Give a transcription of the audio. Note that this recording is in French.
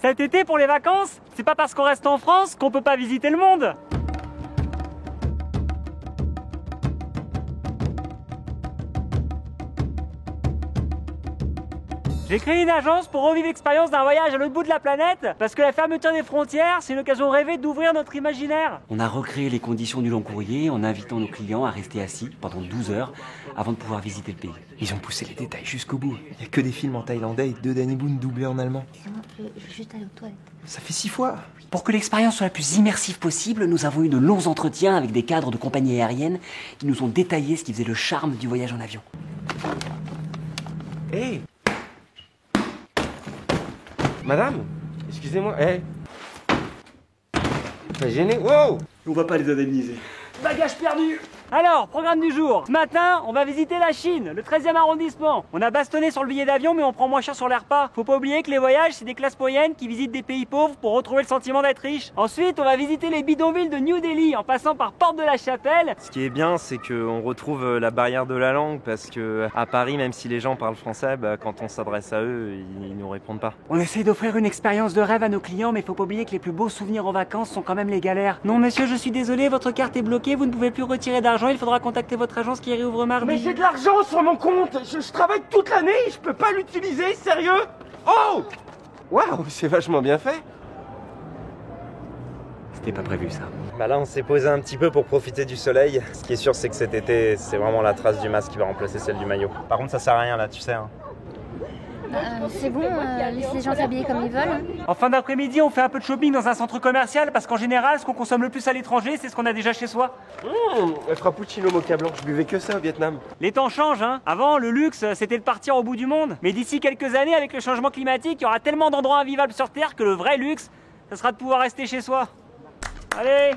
Cet été pour les vacances, c'est pas parce qu'on reste en France qu'on peut pas visiter le monde. J'ai créé une agence pour revivre l'expérience d'un voyage à l'autre bout de la planète, parce que la fermeture des frontières, c'est une occasion rêvée d'ouvrir notre imaginaire. On a recréé les conditions du long courrier en invitant nos clients à rester assis pendant 12 heures avant de pouvoir visiter le pays. Ils ont poussé les détails jusqu'au bout. Il y a que des films en thaïlandais et 2 Danny Boone doublés en allemand. Excusez-moi, je vais juste aller aux toilettes. Ça fait 6 fois. Pour que l'expérience soit la plus immersive possible, nous avons eu de longs entretiens avec des cadres de compagnies aériennes qui nous ont détaillé ce qui faisait le charme du voyage en avion. Hé Madame, excusez-moi, hé T'es gêné, wow. On va pas les indemniser. Bagage perdu. Alors, programme du jour. Ce matin, on va visiter la Chine, le 13e arrondissement. On a bastonné sur le billet d'avion, mais on prend moins cher sur les repas. Faut pas oublier que les voyages, c'est des classes moyennes qui visitent des pays pauvres pour retrouver le sentiment d'être riche. Ensuite, on va visiter les bidonvilles de New Delhi en passant par Porte de la Chapelle. Ce qui est bien, c'est qu'on retrouve la barrière de la langue parce que à Paris, même si les gens parlent français, quand on s'adresse à eux, ils nous répondent pas. On essaye d'offrir une expérience de rêve à nos clients, mais faut pas oublier que les plus beaux souvenirs en vacances sont quand même les galères. Non, monsieur, je suis désolé, votre carte est bloquée, vous ne pouvez plus retirer d'argent, il faudra contacter votre agence qui réouvre mardi. Mais j'ai de l'argent sur mon compte. Je travaille toute l'année, je peux pas l'utiliser, sérieux. Oh waouh, c'est vachement bien fait. C'était pas prévu ça. Bah là, on s'est posé un petit peu pour profiter du soleil. Ce qui est sûr, c'est que cet été, c'est vraiment la trace du masque qui va remplacer celle du maillot. Par contre, ça sert à rien là, tu sais. Hein. C'est bon, laisse les gens s'habiller comme ils veulent. En fin d'après-midi, on fait un peu de shopping dans un centre commercial parce qu'en général, ce qu'on consomme le plus à l'étranger, c'est ce qu'on a déjà chez soi. Un frappuccino mocha blanc, je buvais que ça au Vietnam. Les temps changent, hein. Avant, le luxe, c'était de partir au bout du monde. Mais d'ici quelques années, avec le changement climatique, il y aura tellement d'endroits invivables sur Terre que le vrai luxe, ce sera de pouvoir rester chez soi. Allez!